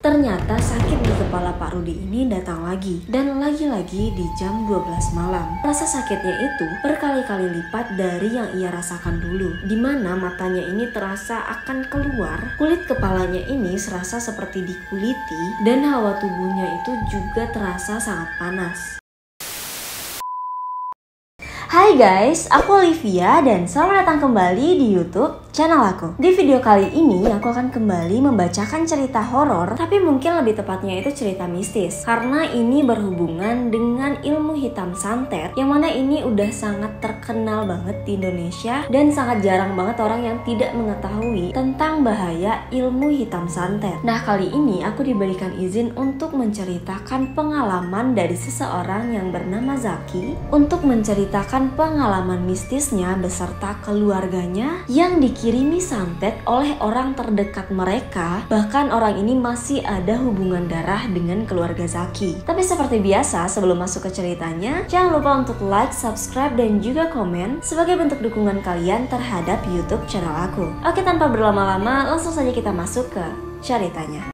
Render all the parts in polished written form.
Ternyata sakit di kepala Pak Rudi ini datang lagi, dan lagi-lagi di jam 12 malam. Rasa sakitnya itu berkali-kali lipat dari yang ia rasakan dulu, dimana matanya ini terasa akan keluar, kulit kepalanya ini serasa seperti dikuliti, dan hawa tubuhnya itu juga terasa sangat panas. Hai guys, aku Olivia dan selamat datang kembali di YouTube channel aku. Di video kali ini aku akan kembali membacakan cerita horor, tapi mungkin lebih tepatnya itu cerita mistis, karena ini berhubungan dengan ilmu hitam santet, yang mana ini udah sangat terkenal banget di Indonesia dan sangat jarang banget orang yang tidak mengetahui tentang bahaya ilmu hitam santet. Nah, kali ini aku diberikan izin untuk menceritakan pengalaman dari seseorang yang bernama Zaki untuk menceritakan pengalaman mistisnya beserta keluarganya yang dikirimi santet oleh orang terdekat mereka. Bahkan orang ini masih ada hubungan darah dengan keluarga Zaki. Tapi seperti biasa, sebelum masuk ke ceritanya, jangan lupa untuk like, subscribe, dan juga komen sebagai bentuk dukungan kalian terhadap YouTube channel aku. Oke, tanpa berlama-lama, langsung saja kita masuk ke ceritanya.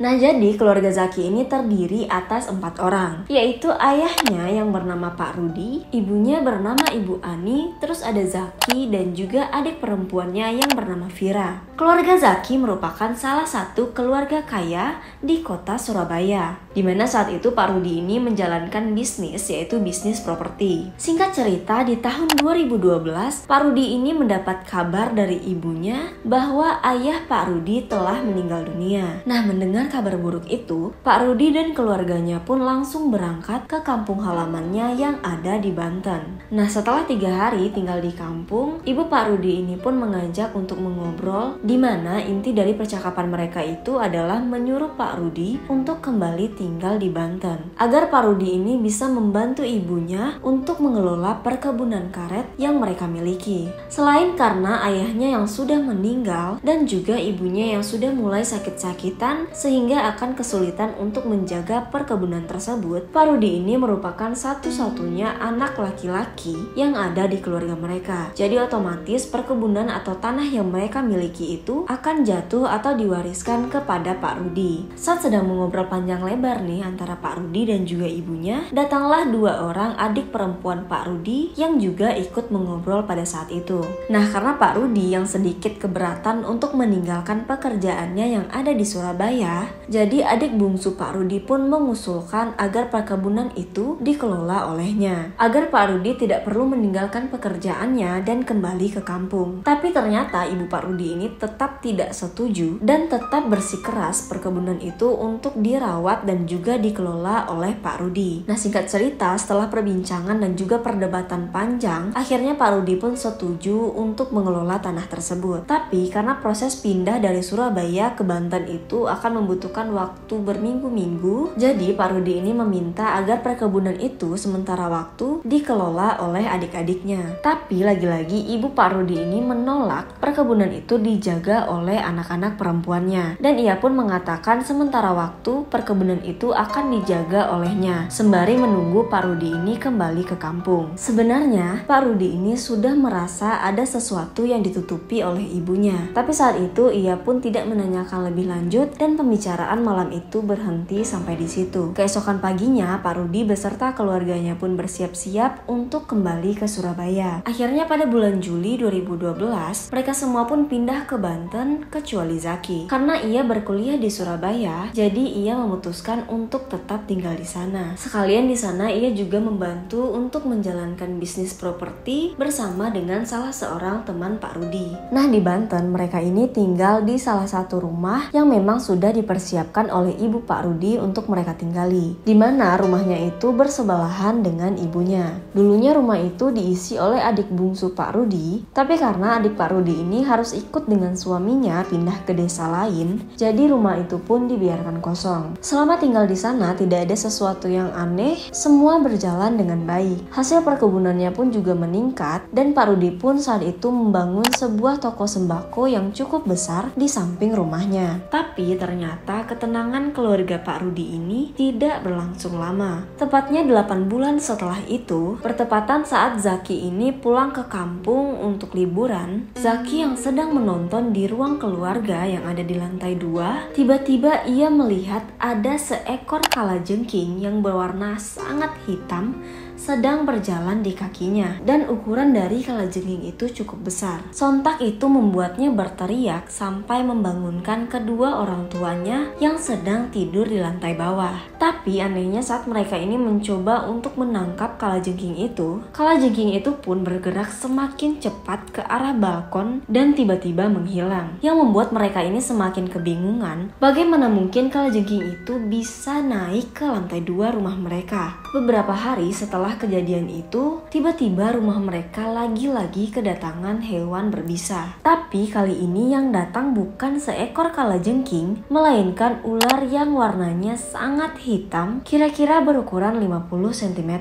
Nah, jadi keluarga Zaki ini terdiri atas 4 orang, yaitu ayahnya yang bernama Pak Rudi, ibunya bernama Ibu Ani, terus ada Zaki dan juga adik perempuannya yang bernama Vira. Keluarga Zaki merupakan salah satu keluarga kaya di kota Surabaya, dimana saat itu Pak Rudi ini menjalankan bisnis, yaitu bisnis properti. Singkat cerita, di tahun 2012, Pak Rudi ini mendapat kabar dari ibunya bahwa ayah Pak Rudi telah meninggal dunia. Nah, mendengar kabar buruk itu, Pak Rudi dan keluarganya pun langsung berangkat ke kampung halamannya yang ada di Banten. Nah, setelah 3 hari tinggal di kampung, ibu Pak Rudi ini pun mengajak untuk mengobrol, di mana inti dari percakapan mereka itu adalah menyuruh Pak Rudi untuk kembali tinggal di Banten, agar Pak Rudi ini bisa membantu ibunya untuk mengelola perkebunan karet yang mereka miliki. Selain karena ayahnya yang sudah meninggal dan juga ibunya yang sudah mulai sakit-sakitan sehingga akan kesulitan untuk menjaga perkebunan tersebut, Pak Rudi ini merupakan satu-satunya anak laki-laki yang ada di keluarga mereka. Jadi otomatis perkebunan atau tanah yang mereka miliki itu akan jatuh atau diwariskan kepada Pak Rudi. Saat sedang mengobrol panjang lebar nih antara Pak Rudi dan juga ibunya, datanglah 2 orang adik perempuan Pak Rudi yang juga ikut mengobrol pada saat itu. Nah, karena Pak Rudi yang sedikit keberatan untuk meninggalkan pekerjaannya yang ada di Surabaya, jadi adik bungsu Pak Rudi pun mengusulkan agar perkebunan itu dikelola olehnya, agar Pak Rudi tidak perlu meninggalkan pekerjaannya dan kembali ke kampung. Tapi ternyata ibu Pak Rudi ini tetap tidak setuju dan tetap bersikeras perkebunan itu untuk dirawat dan juga dikelola oleh Pak Rudi. Nah, singkat cerita, setelah perbincangan dan juga perdebatan panjang, akhirnya Pak Rudi pun setuju untuk mengelola tanah tersebut. Tapi karena proses pindah dari Surabaya ke Banten itu akan membutuhkan waktu berminggu-minggu, jadi Pak Rudi ini meminta agar perkebunan itu sementara waktu dikelola oleh adik-adiknya. Tapi lagi-lagi ibu Pak Rudi ini menolak perkebunan itu dijaga oleh anak-anak perempuannya, dan ia pun mengatakan sementara waktu perkebunan itu akan dijaga olehnya sembari menunggu Pak Rudi ini kembali ke kampung. Sebenarnya Pak Rudi ini sudah merasa ada sesuatu yang ditutupi oleh ibunya, tapi saat itu ia pun tidak menanyakan lebih lanjut dan pembicaraan malam itu berhenti sampai di situ. Keesokan paginya, Pak Rudi beserta keluarganya pun bersiap-siap untuk kembali ke Surabaya. Akhirnya pada bulan Juli 2012, mereka semua pun pindah ke Banten kecuali Zaki. Karena ia berkuliah di Surabaya, jadi ia memutuskan untuk tetap tinggal di sana. Sekalian di sana ia juga membantu untuk menjalankan bisnis properti bersama dengan salah seorang teman Pak Rudi. Nah, di Banten mereka ini tinggal di salah satu rumah yang memang sudah dipersiapkan oleh ibu Pak Rudi untuk mereka tinggali, di mana rumahnya itu bersebelahan dengan ibunya. Dulunya rumah itu diisi oleh adik bungsu Pak Rudi, tapi karena adik Pak Rudi ini harus ikut dengan suaminya pindah ke desa lain, jadi rumah itu pun dibiarkan kosong. Selama tinggal tinggal di sana tidak ada sesuatu yang aneh, semua berjalan dengan baik. Hasil perkebunannya pun juga meningkat dan Pak Rudi pun saat itu membangun sebuah toko sembako yang cukup besar di samping rumahnya. Tapi ternyata ketenangan keluarga Pak Rudi ini tidak berlangsung lama. Tepatnya 8 bulan setelah itu, bertepatan saat Zaki ini pulang ke kampung untuk liburan, Zaki yang sedang menonton di ruang keluarga yang ada di lantai 2, tiba-tiba ia melihat ada seekor kalajengking yang berwarna sangat hitam sedang berjalan di kakinya, dan ukuran dari kalajengking itu cukup besar. Sontak itu membuatnya berteriak sampai membangunkan kedua orang tuanya yang sedang tidur di lantai bawah. Tapi anehnya saat mereka ini mencoba untuk menangkap kalajengking itu pun bergerak semakin cepat ke arah balkon dan tiba-tiba menghilang, yang membuat mereka ini semakin kebingungan bagaimana mungkin kalajengking itu bisa naik ke lantai 2 rumah mereka. Beberapa hari setelah kejadian itu, tiba-tiba rumah mereka lagi-lagi kedatangan hewan berbisa. Tapi kali ini yang datang bukan seekor kalajengking, melainkan ular yang warnanya sangat hitam, kira-kira berukuran 50 cm.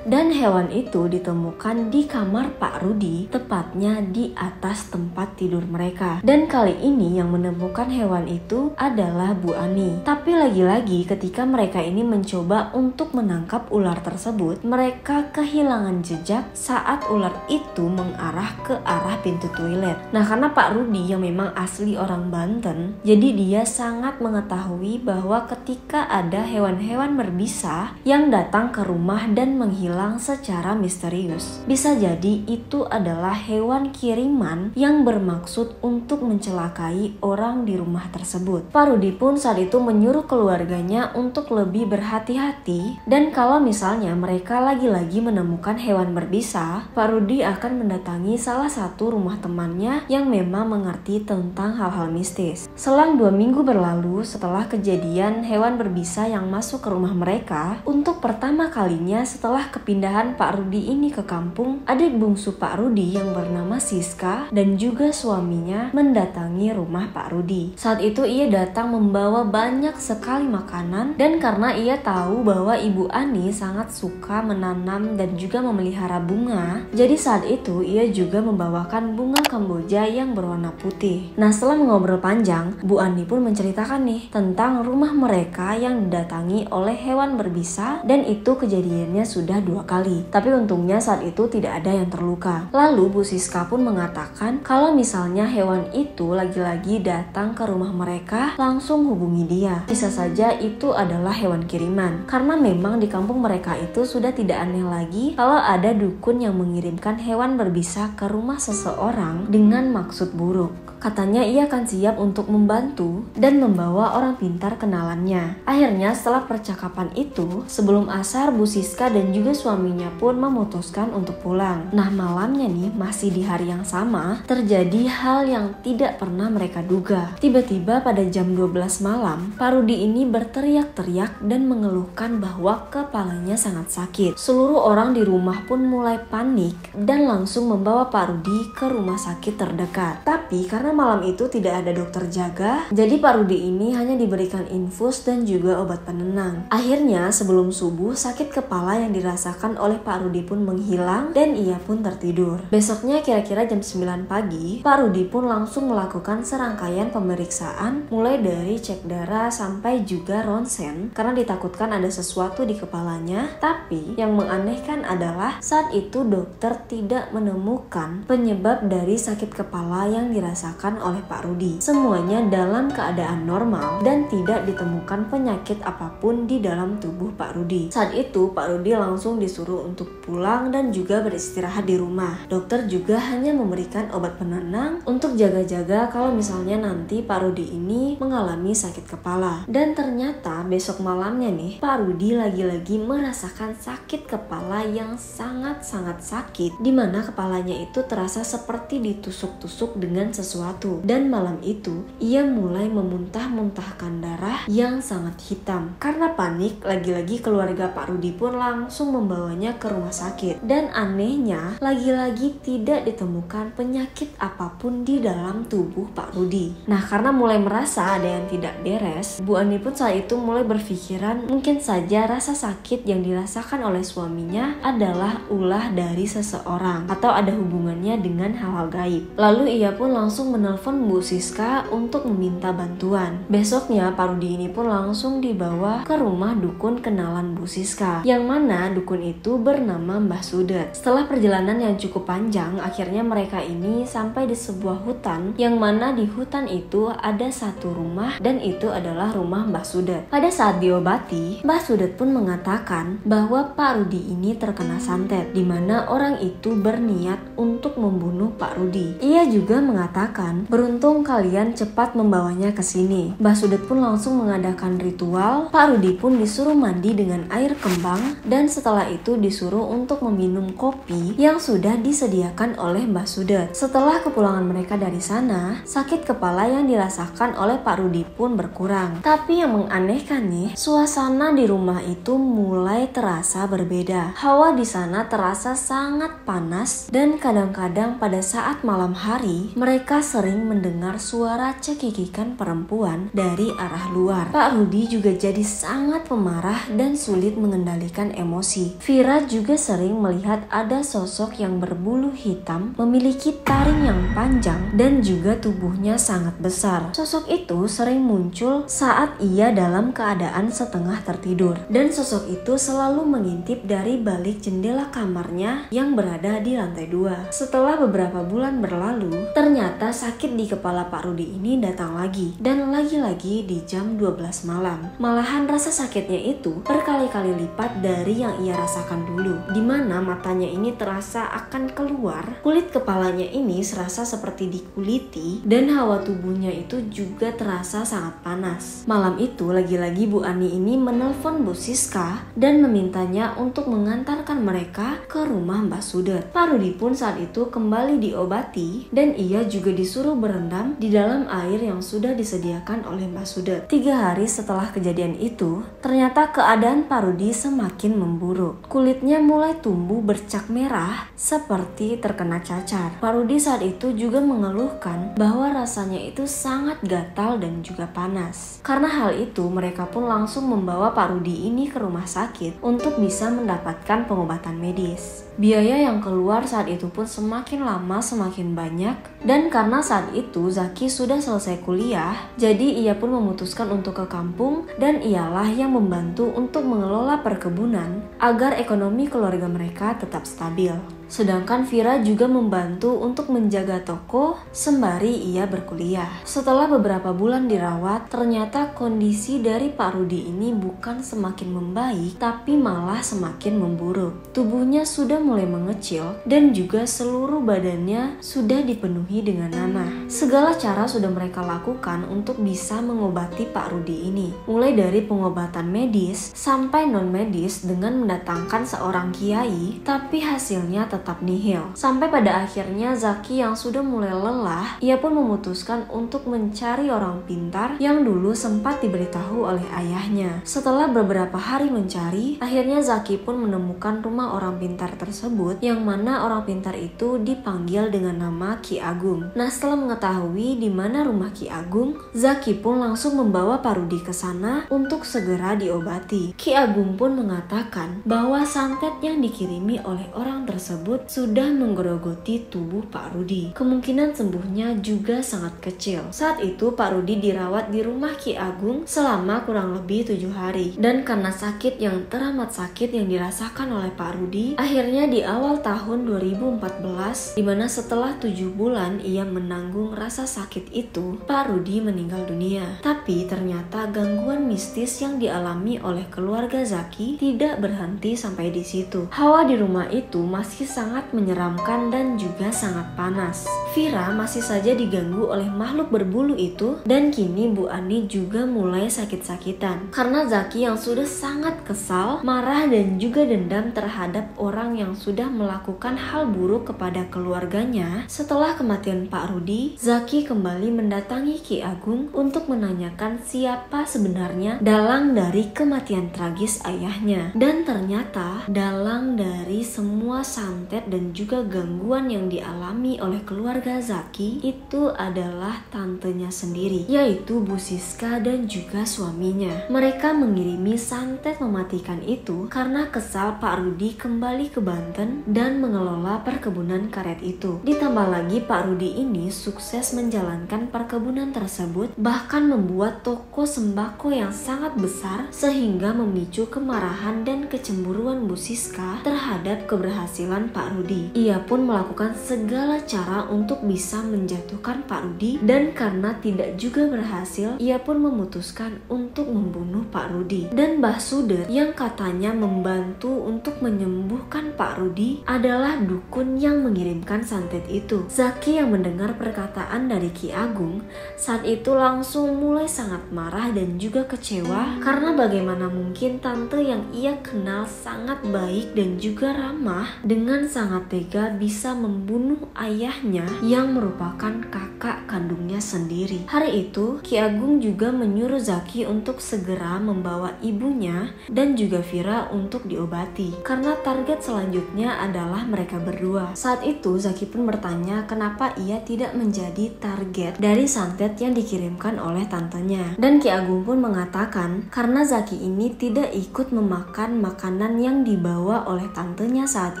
Dan hewan itu ditemukan di kamar Pak Rudi, tepatnya di atas tempat tidur mereka. Dan kali ini yang menemukan hewan itu adalah Bu Ani. Tapi lagi-lagi ketika mereka ini mencoba untuk menangkap ular tersebut, mereka kehilangan jejak saat ular itu mengarah ke arah pintu toilet. Nah, karena Pak Rudi yang memang asli orang Banten, jadi dia sangat mengetahui bahwa ketika ada hewan-hewan berbisa yang datang ke rumah dan menghilang secara misterius, bisa jadi itu adalah hewan kiriman yang bermaksud untuk mencelakai orang di rumah tersebut. Pak Rudi pun saat itu menyuruh keluarganya untuk lebih berhati-hati, dan kalau misalnya mereka lagi-lagi menemukan hewan berbisa, Pak Rudi akan mendatangi salah satu rumah temannya yang memang mengerti tentang hal-hal mistis. Selang 2 minggu berlalu setelah kejadian hewan berbisa yang masuk ke rumah mereka, untuk pertama kalinya setelah kepindahan Pak Rudi ini ke kampung, adik bungsu Pak Rudi yang bernama Siska dan juga suaminya mendatangi rumah Pak Rudi. Saat itu ia datang membawa banyak sekali makanan, dan karena ia tahu bahwa Ibu Ani sangat suka menanam dan juga memelihara bunga, jadi saat itu ia juga membawakan bunga Kamboja yang berwarna putih. Nah, setelah ngobrol panjang, Bu Ani pun menceritakan nih tentang rumah mereka yang didatangi oleh hewan berbisa, dan itu kejadiannya sudah 2 kali. Tapi untungnya saat itu tidak ada yang terluka. Lalu Bu Siska pun mengatakan kalau misalnya hewan itu lagi-lagi datang ke rumah mereka, langsung hubungi dia. Bisa saja itu adalah hewan kiriman, karena memang di kampung mereka itu sudah tidak aneh lagi kalau ada dukun yang mengirimkan hewan berbisa ke rumah seseorang dengan maksud buruk. Katanya ia akan siap untuk membantu dan membawa orang pintar kenalannya. Akhirnya setelah percakapan itu, sebelum asar Bu Siska dan juga suaminya pun memutuskan untuk pulang. Nah, malamnya nih, masih di hari yang sama, terjadi hal yang tidak pernah mereka duga. Tiba-tiba pada jam 12 malam, Pak Rudi ini berteriak-teriak dan mengeluhkan bahwa kepalanya sangat sakit. Seluruh orang di rumah pun mulai panik dan langsung membawa Pak Rudi ke rumah sakit terdekat. Tapi karena malam itu tidak ada dokter jaga, jadi Pak Rudi ini hanya diberikan infus dan juga obat penenang. Akhirnya sebelum subuh, sakit kepala yang dirasakan oleh Pak Rudi pun menghilang dan ia pun tertidur. Besoknya kira-kira jam 9 pagi, Pak Rudi pun langsung melakukan serangkaian pemeriksaan, mulai dari cek darah sampai juga ronsen, karena ditakutkan ada sesuatu di kepalanya. Tapi yang menganehkan adalah saat itu dokter tidak menemukan penyebab dari sakit kepala yang dirasakan oleh Pak Rudi. Semuanya dalam keadaan normal dan tidak ditemukan penyakit apapun di dalam tubuh Pak Rudi. Saat itu Pak Rudi langsung disuruh untuk pulang dan juga beristirahat di rumah. Dokter juga hanya memberikan obat penenang untuk jaga-jaga kalau misalnya nanti Pak Rudi ini mengalami sakit kepala. Dan ternyata besok malamnya nih, Pak Rudi lagi-lagi merasakan sakit kepala yang sangat-sangat sakit, dimana kepalanya itu terasa seperti ditusuk-tusuk dengan sesuatu. sesuatu. Dan malam itu ia mulai memuntah-muntahkan darah yang sangat hitam. Karena panik, lagi-lagi keluarga Pak Rudi pun langsung membawanya ke rumah sakit. Dan anehnya, lagi-lagi tidak ditemukan penyakit apapun di dalam tubuh Pak Rudi. Nah, karena mulai merasa ada yang tidak beres, Bu Ani pun saat itu mulai berpikiran mungkin saja rasa sakit yang dirasakan oleh suaminya adalah ulah dari seseorang atau ada hubungannya dengan hal-hal gaib. Lalu ia pun langsung menelpon Bu Siska untuk meminta bantuan. Besoknya Pak Rudi ini pun langsung dibawa ke rumah dukun kenalan Bu Siska, yang mana dukun itu bernama Mbah Sudet. Setelah perjalanan yang cukup panjang, akhirnya mereka ini sampai di sebuah hutan, yang mana di hutan itu ada satu rumah dan itu adalah rumah Mbah Sudet. Pada saat diobati, Mbah Sudet pun mengatakan bahwa Pak Rudi ini terkena santet, di mana orang itu berniat untuk membunuh Pak Rudi. Ia juga mengatakan, beruntung kalian cepat membawanya ke sini. Mbah Sudet pun langsung mengadakan ritual. Pak Rudi pun disuruh mandi dengan air kembang dan setelah itu disuruh untuk meminum kopi yang sudah disediakan oleh Mbah Sudet. Setelah kepulangan mereka dari sana, sakit kepala yang dirasakan oleh Pak Rudi pun berkurang. Tapi yang menganehkannya, suasana di rumah itu mulai terasa berbeda. Hawa di sana terasa sangat panas dan kadang-kadang pada saat malam hari mereka sering mendengar suara cekikikan perempuan dari arah luar. Pak Rudi juga jadi sangat pemarah dan sulit mengendalikan emosi. Vira juga sering melihat ada sosok yang berbulu hitam, memiliki taring yang panjang dan juga tubuhnya sangat besar. Sosok itu sering muncul saat ia dalam keadaan setengah tertidur, dan sosok itu selalu mengintip dari balik jendela kamarnya yang berada di lantai 2. Setelah beberapa bulan berlalu, ternyata sakit di kepala Pak Rudi ini datang lagi, dan lagi-lagi di jam 12 malam. Malahan rasa sakitnya itu berkali-kali lipat dari yang ia rasakan dulu, dimana matanya ini terasa akan keluar, kulit kepalanya ini serasa seperti dikuliti, dan hawa tubuhnya itu juga terasa sangat panas. Malam itu lagi-lagi Bu Ani ini menelpon Bu Siska dan memintanya untuk mengantarkan mereka ke rumah Mbah Sudet. Pak Rudi pun saat itu kembali diobati dan ia juga disuruh berendam di dalam air yang sudah disediakan oleh Mbah Sudet. 3 hari setelah kejadian itu, ternyata keadaan Pak Rudi semakin memburuk. Kulitnya mulai tumbuh bercak merah seperti terkena cacar. Pak Rudi saat itu juga mengeluhkan bahwa rasanya itu sangat gatal dan juga panas. Karena hal itu, mereka pun langsung membawa Pak Rudi ini ke rumah sakit untuk bisa mendapatkan pengobatan medis. Biaya yang keluar saat itu pun semakin lama semakin banyak, dan karena saat itu Zaki sudah selesai kuliah, jadi ia pun memutuskan untuk ke kampung dan ialah yang membantu untuk mengelola perkebunan agar ekonomi keluarga mereka tetap stabil. Sedangkan Vira juga membantu untuk menjaga toko sembari ia berkuliah. Setelah beberapa bulan dirawat, ternyata kondisi dari Pak Rudi ini bukan semakin membaik, tapi malah semakin memburuk. Tubuhnya sudah mulai mengecil dan juga seluruh badannya sudah dipenuhi dengan nanah. Segala cara sudah mereka lakukan untuk bisa mengobati Pak Rudi ini, mulai dari pengobatan medis sampai non-medis dengan mendatangkan seorang kiai, tapi hasilnya tetap nihil. Sampai pada akhirnya Zaki yang sudah mulai lelah, ia pun memutuskan untuk mencari orang pintar yang dulu sempat diberitahu oleh ayahnya. Setelah beberapa hari mencari, akhirnya Zaki pun menemukan rumah orang pintar tersebut, yang mana orang pintar itu dipanggil dengan nama Ki Agung. Nah, setelah mengetahui di mana rumah Ki Agung, Zaki pun langsung membawa Pak Rudi ke sana untuk segera diobati. Ki Agung pun mengatakan bahwa santet yang dikirimi oleh orang tersebut sudah menggerogoti tubuh Pak Rudi. Kemungkinan sembuhnya juga sangat kecil. Saat itu Pak Rudi dirawat di rumah Ki Agung selama kurang lebih 7 hari. Dan karena sakit yang teramat sakit yang dirasakan oleh Pak Rudi, akhirnya di awal tahun 2014, dimana setelah 7 bulan ia menanggung rasa sakit itu, Pak Rudi meninggal dunia. Tapi ternyata gangguan mistis yang dialami oleh keluarga Zaki tidak berhenti sampai di situ. Hawa di rumah itu masih sangat menyeramkan dan juga sangat panas. Vira masih saja diganggu oleh makhluk berbulu itu, dan kini Bu Ani juga mulai sakit-sakitan karena Zaki yang sudah sangat kesal, marah dan juga dendam terhadap orang yang sudah melakukan hal buruk kepada keluarganya. Setelah kematian Pak Rudi, Zaki kembali mendatangi Ki Agung untuk menanyakan siapa sebenarnya dalang dari kematian tragis ayahnya. Dan ternyata dalang dari semua santet dan juga gangguan yang dialami oleh keluarga Zaki itu adalah tantenya sendiri, yaitu Bu Siska dan juga suaminya. Mereka mengirimi santet mematikan itu karena kesal Pak Rudi kembali ke Banten dan mengelola perkebunan karet itu. Ditambah lagi Pak Rudi ini sukses menjalankan perkebunan tersebut, bahkan membuat toko sembako yang sangat besar sehingga memicu kemarahan dan kecemburuan Bu Siska terhadap keberhasilan Pak Rudi. Ia pun melakukan segala cara untuk bisa menjatuhkan Pak Rudi, dan karena tidak juga berhasil, ia pun memutuskan untuk membunuh Pak Rudi. Dan Mbah Sudet yang katanya membantu untuk menyembuhkan Pak Rudi adalah dukun yang mengirimkan santet itu. Zaki yang mendengar perkataan dari Ki Agung saat itu langsung mulai sangat marah dan juga kecewa karena bagaimana mungkin tante yang ia kenal sangat baik dan juga ramah dengan sangat tega bisa membunuh ayahnya yang merupakan kakak kandungnya sendiri. Hari itu Ki Agung juga menyuruh Zaki untuk segera membawa ibunya dan juga Vira untuk diobati karena target selanjutnya adalah mereka berdua. Saat itu Zaki pun bertanya kenapa ia tidak menjadi target dari santet yang dikirimkan oleh tantenya, dan Ki Agung pun mengatakan karena Zaki ini tidak ikut memakan makanan yang dibawa oleh tantenya saat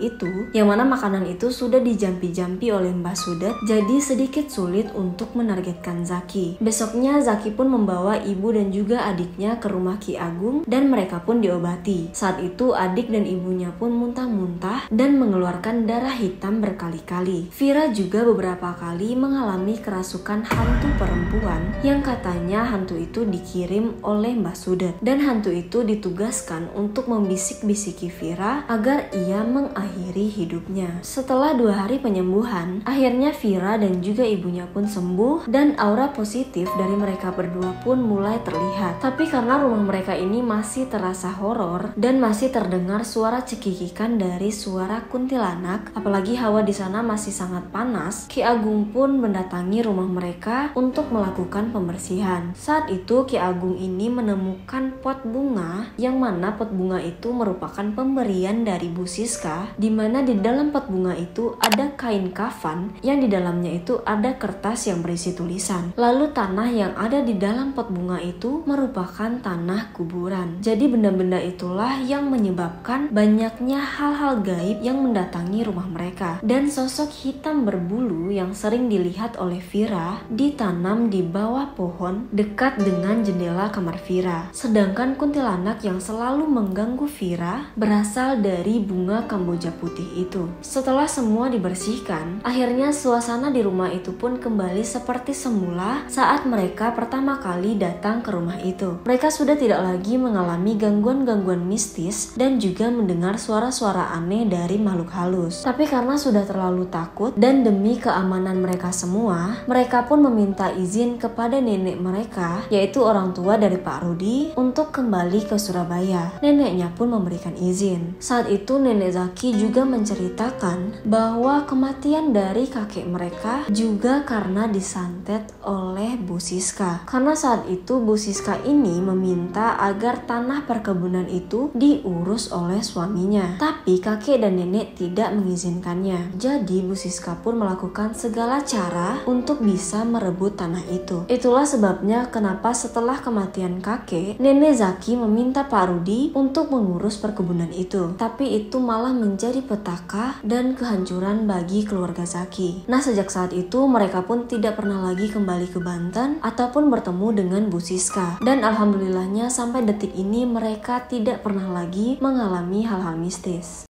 itu, yang mana makanan itu sudah dijampi-jampi oleh Mbah Sudet, jadi sedikit sulit untuk menargetkan Zaki. Besoknya Zaki pun membawa ibu dan juga adiknya ke rumah Ki Agung dan mereka pun diobati. Saat itu adik dan ibunya pun muntah-muntah dan mengeluarkan darah hitam berkali-kali. Vira juga beberapa kali mengalami kerasukan hantu perempuan yang katanya hantu itu dikirim oleh Mbah Sudet, dan hantu itu ditugaskan untuk membisik-bisiki Vira agar ia mengakhiri hidupnya. Setelah 2 hari penyembuhan, akhirnya Vira dan juga ibunya pun sembuh dan aura positif dari mereka berdua pun mulai terlihat. Tapi karena rumah mereka ini masih terasa horor dan masih terdengar suara cekikikan dari suara kuntilanak, apalagi hawa di sana masih sangat panas, Ki Agung pun mendatangi rumah mereka untuk melakukan pembersihan. Saat itu Ki Agung ini menemukan pot bunga, yang mana pot bunga itu merupakan pemberian dari Bu Siska, di mana di dalam pot bunga itu ada kain kafan yang di dalamnya itu ada kertas yang berisi tulisan. Lalu tanah yang ada di dalam pot bunga itu merupakan tanah kuburan. Jadi benda-benda itulah yang menyebabkan banyaknya hal-hal gaib yang mendatangi rumah mereka. Dan sosok hitam berbulu yang sering dilihat oleh Vira ditanam di bawah pohon dekat dengan jendela kamar Vira. Sedangkan kuntilanak yang selalu mengganggu Vira berasal dari bunga kamboja putih itu. Setelah semua dibersihkan, akhirnya suasana di rumah itu pun kembali seperti semula saat mereka pertama kali datang ke rumah itu. Mereka sudah tidak lagi mengalami gangguan-gangguan mistis dan juga mendengar suara-suara aneh dari makhluk halus. Tapi karena sudah terlalu takut dan demi keamanan mereka semua, mereka pun meminta izin kepada nenek mereka, yaitu orang tua dari Pak Rudi, untuk kembali ke Surabaya. Neneknya pun memberikan izin. Saat itu nenek Zaki juga menceritakan bahwa kematian dari kakek mereka juga karena disantet oleh Bu Siska. Karena saat itu Bu Siska ini meminta agar tanah perkebunan itu diurus oleh suaminya, tapi kakek dan nenek tidak mengizinkannya. Jadi Bu Siska pun melakukan segala cara untuk bisa merebut tanah itu. Itulah sebabnya kenapa setelah kematian kakek, nenek Zaki meminta Pak Rudi untuk mengurus perkebunan itu. Tapi itu malah menjadi petaka dan kehancuran bagi keluarga Zaki. Nah, sejak saat itu mereka pun tidak pernah lagi kembali ke Banten ataupun bertemu dengan Bu Siska. Dan alhamdulillahnya sampai detik ini mereka tidak pernah lagi mengalami hal-hal mistis.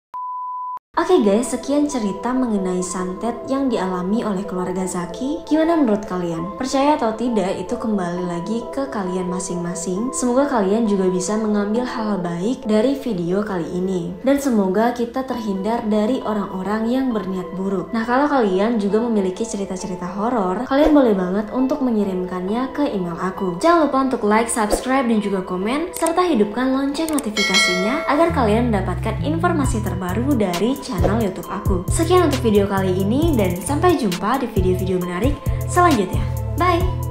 Oke guys, sekian cerita mengenai santet yang dialami oleh keluarga Zaki. Gimana menurut kalian? Percaya atau tidak, itu kembali lagi ke kalian masing-masing. Semoga kalian juga bisa mengambil hal baik dari video kali ini. Dan semoga kita terhindar dari orang-orang yang berniat buruk. Nah, kalau kalian juga memiliki cerita-cerita horor, kalian boleh banget untuk mengirimkannya ke email aku. Jangan lupa untuk like, subscribe, dan juga komen, serta hidupkan lonceng notifikasinya agar kalian mendapatkan informasi terbaru dari channel YouTube aku. Sekian untuk video kali ini dan sampai jumpa di video-video menarik selanjutnya. Bye!